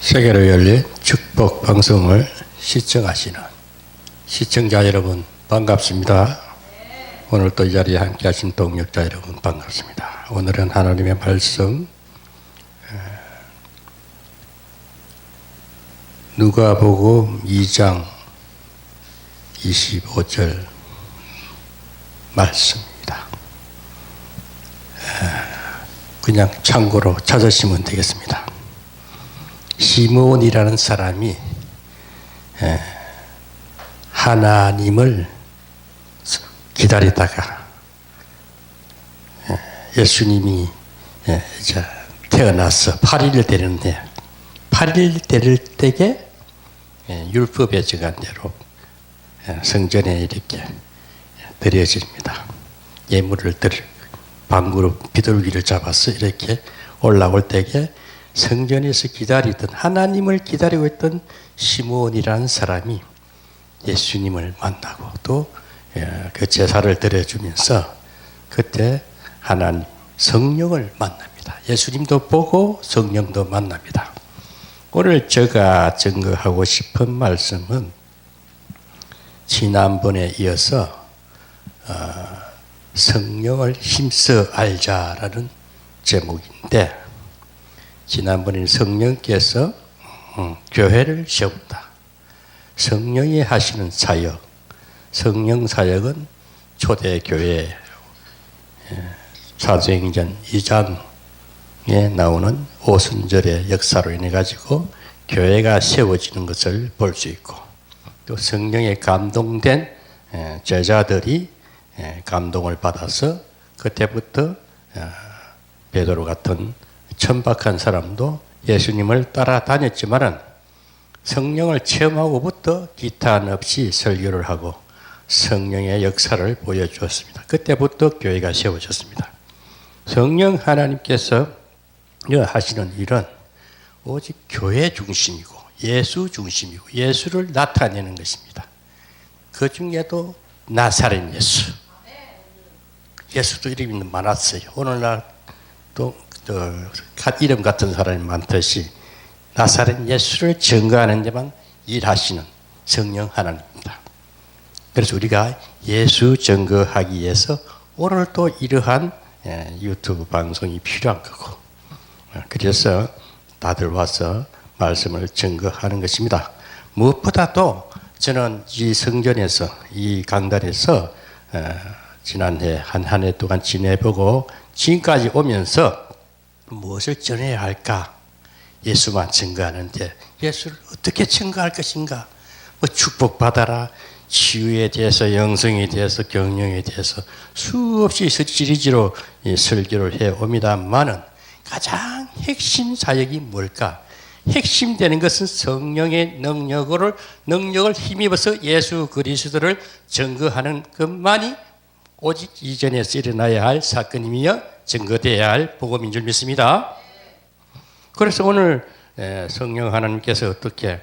세계로 열린 축복 방송을 시청하시는 시청자 여러분 반갑습니다. 오늘 또 이 자리에 함께 하신 동역자 여러분 반갑습니다. 오늘은 하나님의 말씀 누가복음 2장 25절 말씀입니다. 그냥 참고로 찾으시면 되겠습니다. 시므온이라는 사람이 하나님을 기다리다가 예수님이 이제 태어나서 8일 되는데 8일 될 때에 율법에 정한 대로 성전에 이렇게 드려집니다. 예물을 방구로 비둘기를 잡아서 이렇게 올라올 때에 성전에서 기다리던 하나님을 기다리고 있던 시므온이라는 사람이 예수님을 만나고 또 그 제사를 드려주면서 그때 하나님 성령을 만납니다. 예수님도 보고 성령도 만납니다. 오늘 제가 증거하고 싶은 말씀은 지난번에 이어서 성령을 힘써 알자라는 제목인데 지난번에 성령께서 교회를 세운다. 성령이 하시는 사역, 성령 사역은 초대교회 사도행전 2장에 나오는 오순절의 역사로 인해 가지고 교회가 세워지는 것을 볼 수 있고 또 성령에 감동된 제자들이 감동을 받아서 그때부터 베드로 같은 천박한 사람도 예수님을 따라다녔지만은 성령을 체험하고부터 기탄 없이 설교를 하고 성령의 역사를 보여주었습니다. 그때부터 교회가 세워졌습니다. 성령 하나님께서 하시는 일은 오직 교회 중심이고 예수 중심이고 예수를 나타내는 것입니다. 그 중에도 나사렛 예수. 예수도 이름이 많았어요. 오늘날 또 이름 같은 사람이 많듯이 나사렛 예수를 증거하는 데만 일하시는 성령 하나님입니다. 그래서 우리가 예수 증거하기 위해서 오늘 또 이러한 유튜브 방송이 필요한 거고 그래서 다들 와서 말씀을 증거하는 것입니다. 무엇보다도 저는 이 성전에서 이 강단에서 지난해 한 해 동안 지내보고 지금까지 오면서 무엇을 전해야 할까? 예수만 증거하는데 예수를 어떻게 증거할 것인가? 뭐 축복받아라, 치유에 대해서, 영성에 대해서, 경영에 대해서 수없이 시리즈로 설교를 해옵니다만은 가장 핵심 사역이 뭘까? 핵심되는 것은 성령의 능력을 힘입어서 예수 그리스도를 증거하는 것만이 오직 이전에서 일어나야 할 사건이며 증거되어야 할 복음인 줄 믿습니다. 그래서 오늘 성령 하나님께서 어떻게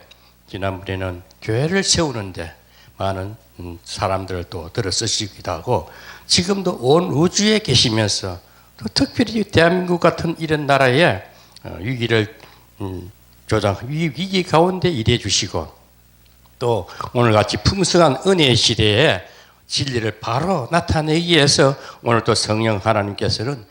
지난번에는 교회를 세우는데 많은 사람들을 또 들어 쓰시기도 하고 지금도 온 우주에 계시면서 또 특별히 대한민국 같은 이런 나라에 위기를 위기 가운데 일해 주시고 또 오늘같이 풍성한 은혜의 시대에 진리를 바로 나타내기 위해서 오늘 또 성령 하나님께서는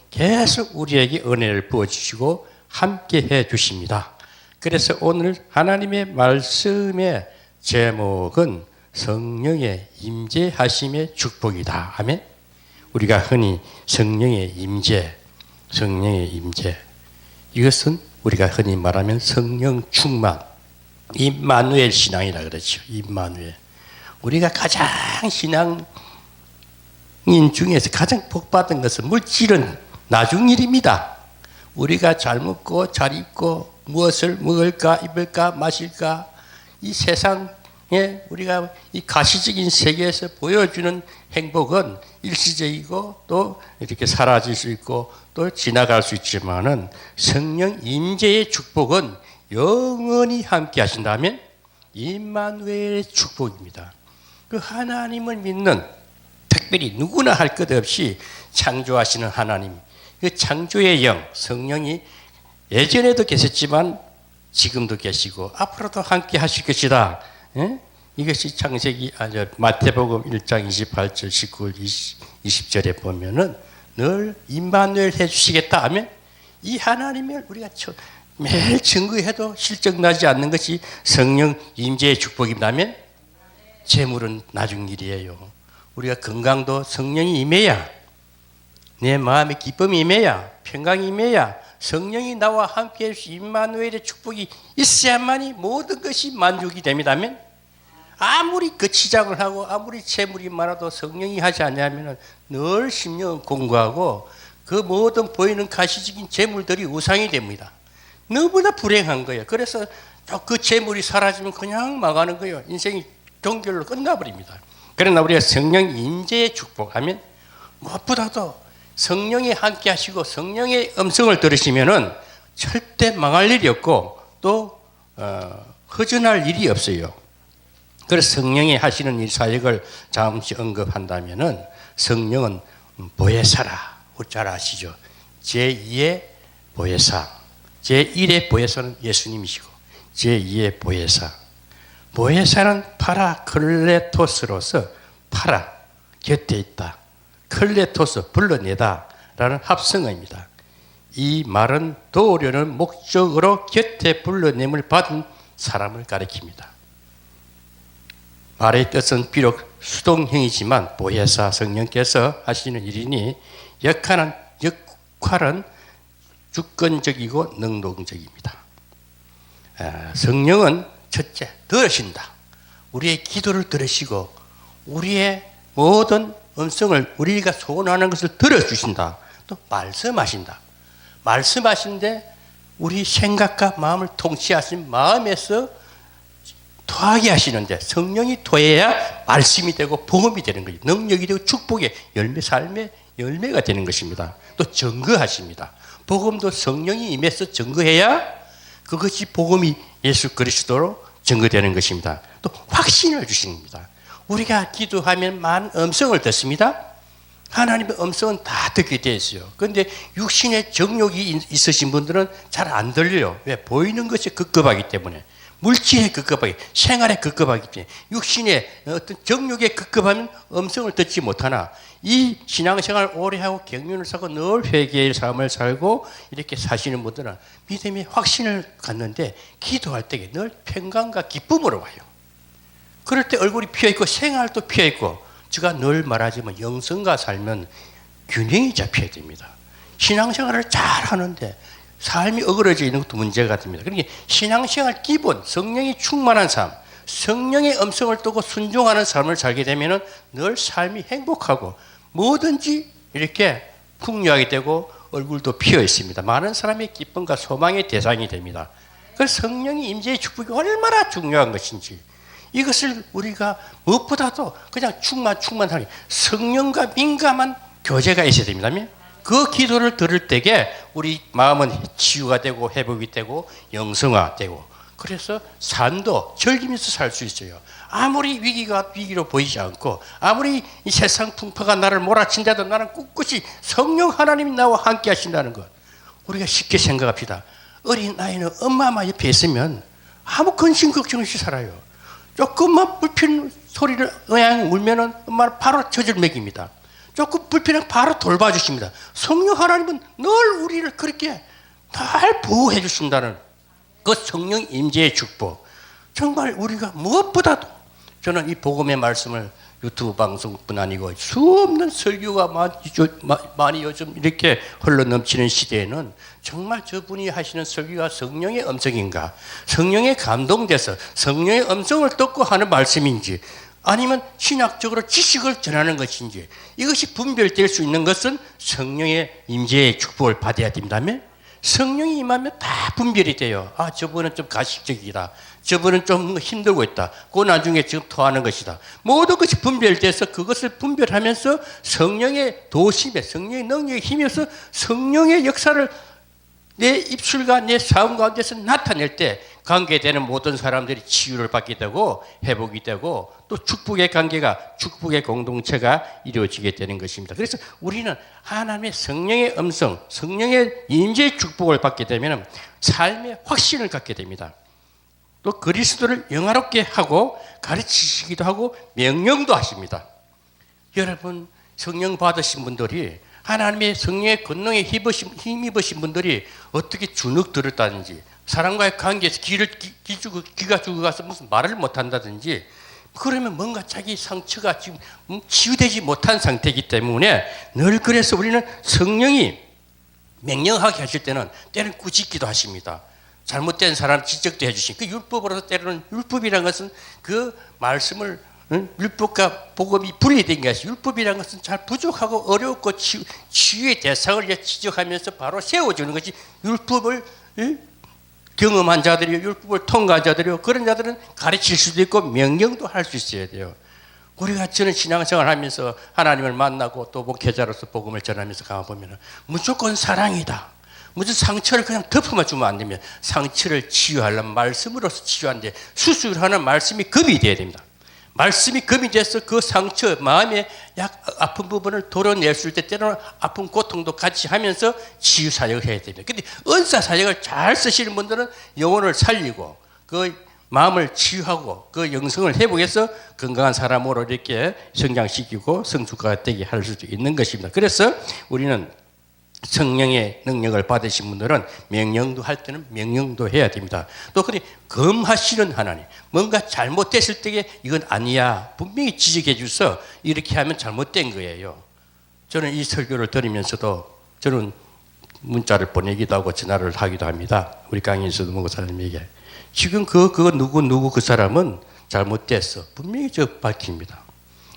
계속 우리에게 은혜를 부어주시고 함께 해 주십니다. 그래서 오늘 하나님의 말씀의 제목은 성령의 임재하심의 축복이다. 아멘. 우리가 흔히 성령의 임재 이것은 우리가 흔히 말하면 성령 충만 임마누엘 신앙이라 그러죠. 임마누엘. 우리가 가장 신앙인 중에서 가장 복받은 것은 물질은 나중 일입니다. 우리가 잘 먹고 잘 입고 무엇을 먹을까 입을까 마실까 이 세상에 우리가 이 가시적인 세계에서 보여주는 행복은 일시적이고 또 이렇게 사라질 수 있고 또 지나갈 수 있지만은 성령 임재의 축복은 영원히 함께 하신다면 임마누엘의 축복입니다. 그 하나님을 믿는 특별히 누구나 할 것 없이 창조하시는 하나님, 그 창조의 영, 성령이 예전에도 계셨지만 지금도 계시고 앞으로도 함께 하실 것이다. 예? 이것이 창세기 마태복음 1장 28절 19, 20절에 보면은 늘 임마누엘 해주시겠다 하면 이 하나님을 우리가 매일 증거해도 실적나지 않는 것이 성령 임재의 축복이라면 재물은 나중 일이에요. 우리가 건강도 성령이 임해야, 내 마음의 기쁨이 임해야, 평강이 임해야, 성령이 나와 함께 해주신 임마누엘의 축복이 있어야만이 모든 것이 만족이 됩니다면 아무리 거치장을 하고 아무리 재물이 많아도 성령이 하지 않으면 늘 심령을 공부하고 그 모든 보이는 가시적인 재물들이 우상이 됩니다. 너무나 불행한 거예요. 그래서 그 재물이 사라지면 그냥 망하는 거예요. 인생이 종결로 끝나버립니다. 그러나 우리가 성령 임재의 축복하면 무엇보다도 성령이 함께 하시고 성령의 음성을 들으시면은 절대 망할 일이 없고 또 허전할 일이 없어요. 그래서 성령이 하시는 이 사역을 잠시 언급한다면은 성령은 보혜사라. 잘 아시죠? 제2의 보혜사. 제1의 보혜사는 예수님이시고 제2의 보혜사. 보혜사는 파라클레토스로서 파라 곁에 있다. 클레토스 불러내다 라는 합성어입니다. 이 말은 도우려는 목적으로 곁에 불러냄을 받은 사람을 가리킵니다. 말의 뜻은 비록 수동형이지만 보혜사 성령께서 하시는 일이니 역할은 주권적이고 능동적입니다. 성령은 첫째 들으신다. 우리의 기도를 들으시고 우리의 모든 음성을 우리가 소원하는 것을 들어주신다. 또 말씀하신다. 말씀하신데 우리 생각과 마음을 통치하신 마음에서 토하게 하시는데 성령이 토해야 말씀이 되고 복음이 되는 거예요. 능력이 되고 축복의 열매, 삶의 열매가 되는 것입니다. 또 증거하십니다. 복음도 성령이 임해서 증거해야 그것이 복음이 예수 그리스도로 증거되는 것입니다. 또 확신을 주십니다. 우리가 기도하면 많은 음성을 듣습니다. 하나님의 음성은 다 듣게 되어 있어요. 그런데 육신의 정욕이 있으신 분들은 잘 안 들려요. 왜? 보이는 것이 급급하기 때문에. 물질에 급급하기, 생활에 급급하기 때문에 육신의 어떤 정욕에 급급하면 음성을 듣지 못하나 이 신앙생활을 오래 하고 경륜을 사고 늘 회개의 삶을 살고 이렇게 사시는 분들은 믿음의 확신을 갖는데 기도할 때 늘 평강과 기쁨으로 와요. 그럴 때 얼굴이 피어있고 생활도 피어있고 제가 늘 말하지만 영성과 살면 균형이 잡혀야 됩니다. 신앙생활을 잘 하는데 삶이 어그러져 있는 것도 문제가 됩니다. 그러니까 신앙생활 기본, 성령이 충만한 삶, 성령의 음성을 듣고 순종하는 삶을 살게 되면 늘 삶이 행복하고 뭐든지 이렇게 풍요하게 되고 얼굴도 피어 있습니다. 많은 사람의 기쁨과 소망의 대상이 됩니다. 그래서 성령의 임재의 축복이 얼마나 중요한 것인지 이것을 우리가 무엇보다도 그냥 충만하게 성령과 민감한 교제가 있어야 됩니다. 그 기도를 들을 때에 우리 마음은 치유가 되고 회복이 되고 영성화되고 그래서 삶도 즐기면서 살 수 있어요. 아무리 위기가 위기로 보이지 않고 아무리 이 세상 풍파가 나를 몰아친다도 나는 꿋꿋이 성령 하나님이 나와 함께 하신다는 것 우리가 쉽게 생각합시다. 어린 아이는 엄마 옆에 있으면 아무 근심 걱정 없이 살아요. 조금만 불편 소리를 울면은 엄마는 바로 젖을 먹입니다. 조금 불편하면 바로 돌봐주십니다. 성령 하나님은 늘 우리를 그렇게 잘 보호해 주신다는 그 성령 임재의 축복. 정말 우리가 무엇보다도 저는 이 복음의 말씀을 유튜브 방송뿐 아니고 수없는 설교가 많이 요즘 이렇게 흘러넘치는 시대에는 정말 저분이 하시는 설교가 성령의 음성인가 성령에 감동돼서 성령의 음성을 듣고 하는 말씀인지 아니면 신학적으로 지식을 전하는 것인지 이것이 분별될 수 있는 것은 성령의 임재의 축복을 받아야 된다면 성령이 임하면 다 분별이 돼요. 아, 저분은 좀 가식적이다. 저분은 좀 힘들고 있다. 그 나중에 지금 토하는 것이다. 모든 것이 분별돼서 그것을 분별하면서 성령의 도심에 성령의 능력에 힘입어서 성령의 역사를 내 입술과 내 삶 가운데서 나타낼 때 관계되는 모든 사람들이 치유를 받게 되고 회복이 되고 또 축복의 관계가 축복의 공동체가 이루어지게 되는 것입니다. 그래서 우리는 하나님의 성령의 음성, 성령의 임재의 축복을 받게 되면 삶의 확신을 갖게 됩니다. 또 그리스도를 영화롭게 하고 가르치시기도 하고 명령도 하십니다. 여러분 성령 받으신 분들이 하나님의 성령의 권능에 힘입으신 분들이 어떻게 주눅 들었다든지 사람과의 관계에서 기가 죽어가서 무슨 말을 못한다든지 그러면 뭔가 자기 상처가 지금 치유되지 못한 상태이기 때문에 늘 그래서 우리는 성령이 명령하게 하실 때는 때는 꾸짖기도 하십니다. 잘못된 사람 지적도 해주시고 그 율법으로서 때로는 율법이라는 것은 그 말씀을 율법과 복음이 분리된 것이 율법이라는 것은 잘 부족하고 어렵고 치유의 대상을 지적하면서 바로 세워주는 것이 율법을 경험한 자들이 율법을 통과한 자들이요 그런 자들은 가르칠 수도 있고 명령도 할 수 있어야 돼요. 우리가 저는 신앙생활 하면서 하나님을 만나고 또 목회자로서 복음을 전하면서 가보면 무조건 사랑이다. 무슨 상처를 그냥 덮어만 주면 안 됩니다. 상처를 치유하려면 말씀으로서 치유하는데 수술하는 말씀이 금이 돼야 됩니다. 말씀이 금이 돼서 그 상처, 마음의 아픈 부분을 도려냈을 때 때로는 아픈 고통도 같이 하면서 치유 사역을 해야 됩니다. 근데 은사 사역을 잘 쓰시는 분들은 영혼을 살리고 그 마음을 치유하고 그 영성을 회복해서 건강한 사람으로 이렇게 성장시키고 성숙하게 되게 할 수도 있는 것입니다. 그래서 우리는 성령의 능력을 받으신 분들은 명령도 할 때는 명령도 해야 됩니다. 또 그리 검하시는 하나님, 뭔가 잘못됐을 때에 이건 아니야 분명히 지적해 주셔서 이렇게 하면 잘못된 거예요. 저는 이 설교를 들으면서도 저는 문자를 보내기도 하고 전화를 하기도 합니다. 우리 강인수도 목사님에게 지금 그 누구 그 사람은 잘못됐어 분명히 저 밝힙니다.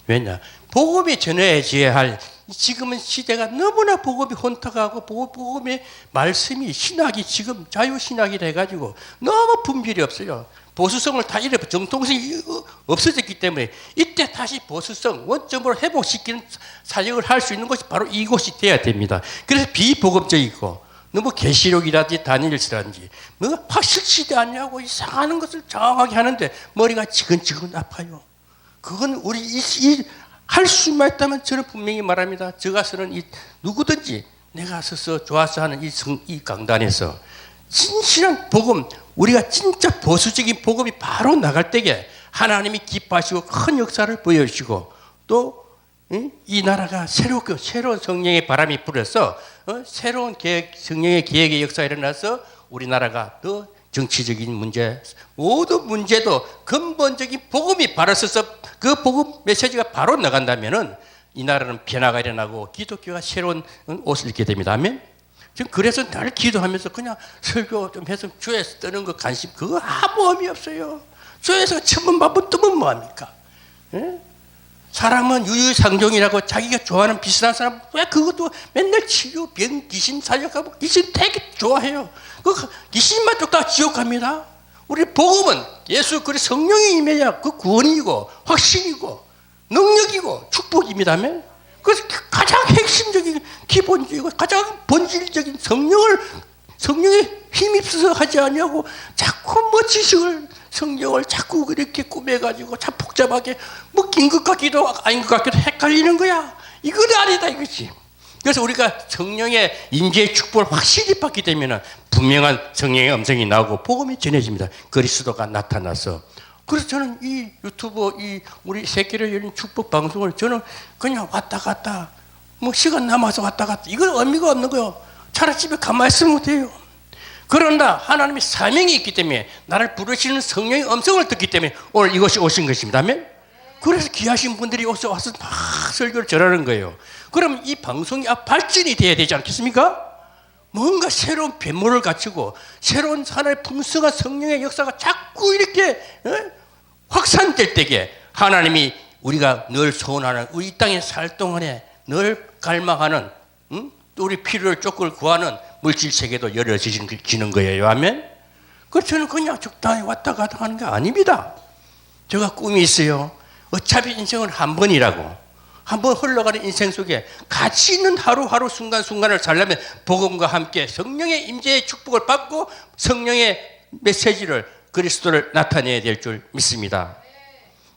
왜냐? 복음이 전해져야 할 지금은 시대가 너무나 복음이 혼탁하고 복음의 말씀이 신학이 지금 자유신학이 돼가지고 너무 분별이 없어요. 보수성을 다 잃어 정통성이 없어졌기 때문에 이때 다시 보수성 원점으로 회복시키는 사역을 할 수 있는 것이 바로 이곳이 돼야 됩니다. 그래서 비복음적이고 너무 계시록이라든지 다니엘서라든지 뭔가 확실치도 않냐고 이상한 것을 정확하게 하는데 머리가 지근지근 아파요. 그건 우리 할 수만 있다면 저는 분명히 말합니다. 저 가서는 누구든지 내가 서서 좋아서 하는 이 강단에서 진실한 복음, 우리가 진짜 보수적인 복음이 바로 나갈 때에 하나님이 기뻐하시고 큰 역사를 보여주시고 또 이 나라가 새로운 성령의 바람이 불어서 새로운 성령의 계획의 역사가 일어나서 우리나라가 더 정치적인 문제, 모든 문제도 근본적인 복음이 바로 서서 그 복음 메시지가 바로 나간다면은 이 나라는 변화가 일어나고 기독교가 새로운 옷을 입게 됩니다. 아멘. 지금 그래서 늘 기도하면서 그냥 설교 좀 해서 교회에서 뜨는 거 관심 그거 아무 의미 없어요. 교회에서 천번 만번 뜨면 뭐합니까? 예? 사람은 유유상종이라고 자기가 좋아하는 비슷한 사람 왜 그것도 맨날 치료, 병, 귀신 사역하고 귀신 되게 좋아해요. 그 귀신만 쫓다 지옥 갑니다. 우리 복음은 예수 그리스도 성령이 임해야 그 구원이고 확신이고 능력이고 축복입니다며. 그래서 가장 핵심적인 기본적이고 가장 본질적인 성령에 힘입어서 하지 않냐고 자꾸 지식을 성경을 자꾸 그렇게 꾸며가지고 참 복잡하게 낀 것 같기도 아닌 것 같기도 헷갈리는 거야. 이건 아니다 이거지. 그래서 우리가 성령의 임재의 축복을 확실히 받게 되면 분명한 성령의 음성이 나오고 복음이 전해집니다. 그리스도가 나타나서. 그래서 저는 이 유튜브 우리 새끼를 열린 축복 방송을 저는 그냥 왔다 갔다 시간 남아서 왔다 갔다 이건 의미가 없는 거예요. 차라리 집에 가만히 있으면 돼요. 그런다 하나님의 사명이 있기 때문에 나를 부르시는 성령의 음성을 듣기 때문에 오늘 이것이 오신 것입니다. 아멘? 그래서 귀하신 분들이 와서 막 설교를 전하는 거예요. 그럼 이 방송이 발전이 돼야 되지 않겠습니까? 뭔가 새로운 변모를 갖추고 새로운 하나의 풍성한 성령의 역사가 자꾸 이렇게 확산될 때에 하나님이 우리가 늘 소원하는 우리 이 땅에 살 동안에 늘 갈망하는 또 우리 필요를 쫓고 구하는 물질 세계도 열어지는 거예요. 아멘? 그래서 저는 그냥 적당히 왔다 갔다 하는 게 아닙니다. 제가 꿈이 있어요. 어차피 인생은 한 번이라고. 한 번 흘러가는 인생 속에 가치 있는 하루하루 순간순간을 살려면 복음과 함께 성령의 임재의 축복을 받고 성령의 메시지를 그리스도를 나타내야 될 줄 믿습니다.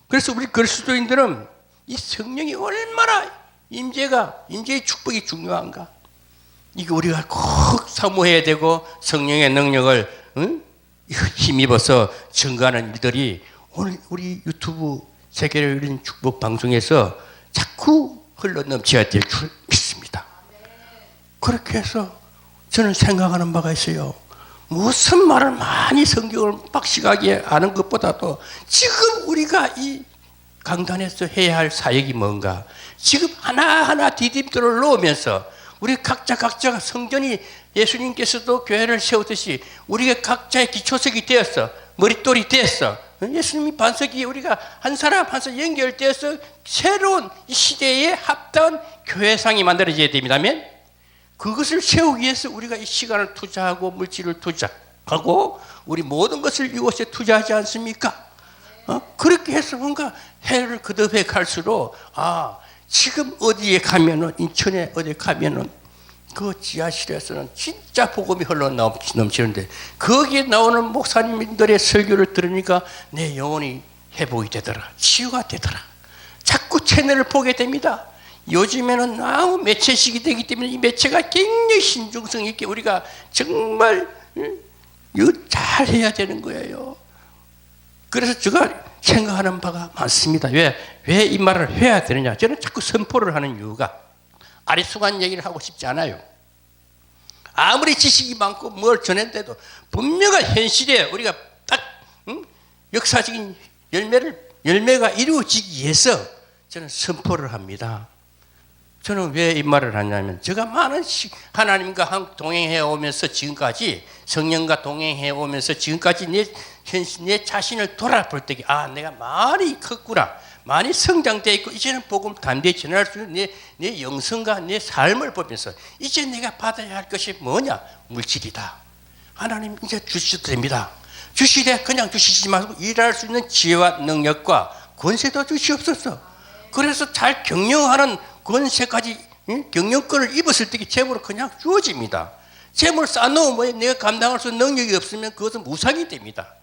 그래서 우리 그리스도인들은 이 성령이 얼마나 임재의 축복이 중요한가. 이거 우리가 꼭 사모해야 되고 성령의 능력을 힘입어서 증거하는 일들이 오늘 우리 유튜브 세계를 열린 축복 방송에서 자꾸 흘러넘쳐야 될 줄 믿습니다. 그렇게 해서 저는 생각하는 바가 있어요. 무슨 말을 많이 성경을 빡시하게 아는 것보다도 지금 우리가 이 강단에서 해야 할 사역이 뭔가, 지금 하나하나 디딤돌을 놓으면서 우리 각자가 성전이 예수님께서도 교회를 세우듯이 우리가 각자의 기초석이 되었어, 머릿돌이 되었어, 예수님이 반석이 우리가 한 사람 한 사람 연결되어서 새로운 이 시대에 합당한 교회상이 만들어져야 됩니다. 아멘. 그것을 세우기 위해서 우리가 이 시간을 투자하고 물질을 투자하고 우리 모든 것을 이곳에 투자하지 않습니까? 그렇게 해서 뭔가 해를 거듭해 갈수록 지금 어디에 가면은 인천에 어디 가면은 그 지하실에서는 진짜 복음이 흘러 넘치는데 거기에 나오는 목사님들의 설교를 들으니까 내 영혼이 회복이 되더라, 치유가 되더라. 자꾸 채널을 보게 됩니다. 요즘에는 아무 매체식이 되기 때문에 이 매체가 굉장히 신중성 있게 우리가 정말 이거 잘 해야 되는 거예요. 그래서 제가 생각하는 바가 많습니다. 왜 이 말을 해야 되느냐? 저는 자꾸 선포를 하는 이유가 아리수간 얘기를 하고 싶지 않아요. 아무리 지식이 많고 뭘 전했는데도 분명한 현실에 우리가 딱 역사적인 열매가 이루어지기 위해서 저는 선포를 합니다. 저는 왜 이 말을 하냐면 제가 많은 하나님과 동행해 오면서 지금까지 성령과 동행해 오면서 지금까지 내 자신을 돌아볼 때 내가 많이 컸구나, 많이 성장되어 있고 이제는 복음 담대히 전할 수 있는 내 영성과 내 삶을 보면서 이제 내가 받아야 할 것이 뭐냐? 물질이다. 하나님 이제 주셔도 됩니다. 주시되 그냥 주시지 말고 일할 수 있는 지혜와 능력과 권세도 주시옵소서. 그래서 잘 경영하는 권세까지 경영권을 입었을 때 재물은 그냥 주어집니다. 재물을 쌓아놓으면 내가 감당할 수 있는 능력이 없으면 그것은 무상이 됩니다.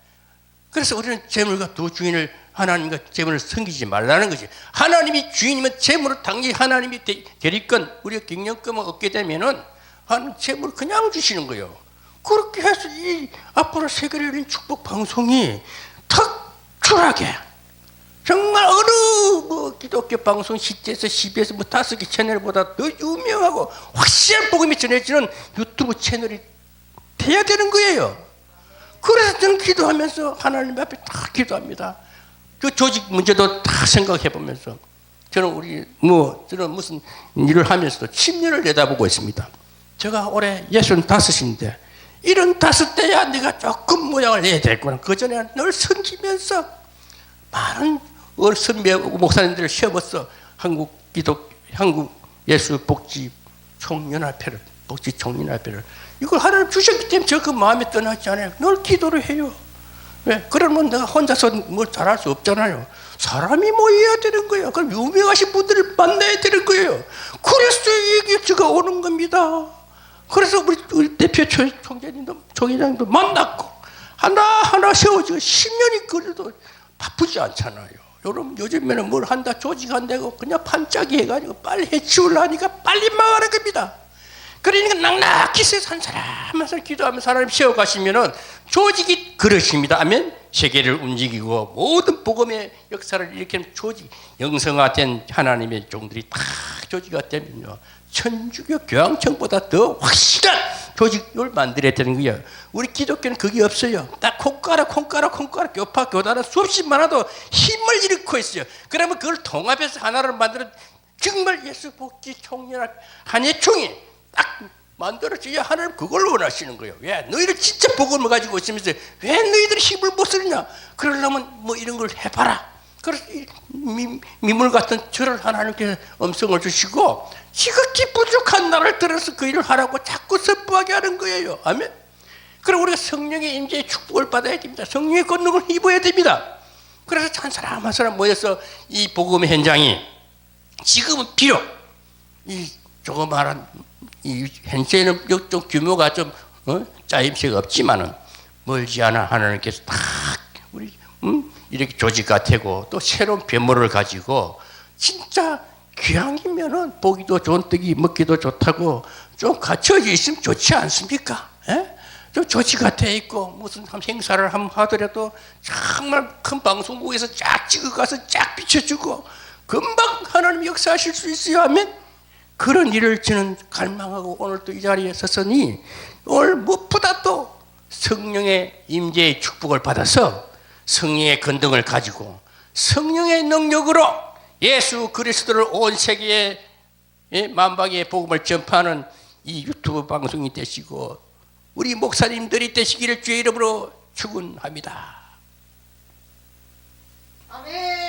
그래서 우리는 재물과 두 주인을 하나님과 재물을 섬기지 말라는 것이, 하나님이 주인이면 재물을 당연히 하나님이 대리권 우리가 경영권을 얻게 되면은 재물을 그냥 주시는 거예요. 그렇게 해서 이 앞으로 세계를 열린 축복 방송이 특출하게 정말 어느 기독교 방송 시대에서 CBS 5개 채널보다 더 유명하고 확실한 복음이 전해지는 유튜브 채널이 돼야 되는 거예요. 그래서 저는 기도하면서 하나님 앞에 다 기도합니다. 그 조직 문제도 다 생각해 보면서 저는 저는 무슨 일을 하면서도 10년을 내다보고 있습니다. 제가 올해 65인데 75때야 내가 조금 모양을 내야 되겠구나. 그 전에 늘 섬기면서 많은 선배 목사님들을 세웠어. 한국 예수 복지 총연합회를 이걸 하나님 주셨기 때문에 저 그 마음에 떠나지 않아요. 늘 기도를 해요. 왜? 그러면 내가 혼자서 뭘 잘할 수 없잖아요. 사람이 모여야 되는 거예요. 그럼 유명하신 분들을 만나야 되는 거예요. 그래서 이게 제가 오는 겁니다. 그래서 우리 대표 총회장도 만났고 하나 세워지고 10년이 걸려도 바쁘지 않잖아요. 여러분 요즘에는 뭘 한다 조직한다고 그냥 반짝이 해가지고 빨리 해치우려니까 빨리 망하는 겁니다. 그러니까 낭낙히 한 사람 한 사람 기도하면서 하나님 세워가시면은 조직이 그러십니다. 아멘. 세계를 움직이고 모든 복음의 역사를 일으키는 조직, 영성화된 하나님의 종들이 다 조직화 되면요, 천주교 교황청보다 더 확실한 조직을 만들어야 되는 거예요. 우리 기독교는 그게 없어요. 딱 콩가락 교파 교단은 수없이 많아도 힘을 일으키고 있어요. 그러면 그걸 통합해서 하나를 만들어 정말 예수 복지 총연합 한예총이 딱 만들어져야 하나님 그걸 원하시는 거예요. 왜? 너희들 진짜 복음을 가지고 있으면서 왜 너희들이 힘을 못 쓰느냐? 그러려면 뭐 이런 걸 해봐라. 그래서 미물 같은 저를 하나님께서 음성을 주시고 지극히 부족한 나를 들어서 그 일을 하라고 자꾸 선포하게 하는 거예요. 아멘. 그럼 우리가 성령의 임재의 축복을 받아야 됩니다. 성령의 권능을 입어야 됩니다. 그래서 한 사람 한 사람 모여서 이 복음의 현장이 지금은 비록 이 조그마한 이 현재는 좀 규모가 좀 짜임새가 없지만은 멀지 않아 하나님께서 다 이렇게 조직 같고 또 새로운 변모를 가지고 진짜 귀향이면은 보기도 좋은 떡이 먹기도 좋다고 좀 갖춰져 있으면 좋지 않습니까? 예? 좀 조치가 돼 있고 무슨 행사를 하더라도 정말 큰 방송국에서 쫙 찍어가서 쫙 비춰주고 금방 하나님 역사하실 수 있어요 하면 그런 일을 저는 갈망하고 오늘 또 이 자리에 섰으니 오늘 무엇보다 또 성령의 임재의 축복을 받아서 성령의 건등을 가지고 성령의 능력으로 예수 그리스도를 온 세계에 만방의 복음을 전파하는 이 유튜브 방송이 되시고 우리 목사님들이 되시기를 주의 이름으로 축원합니다. 아멘.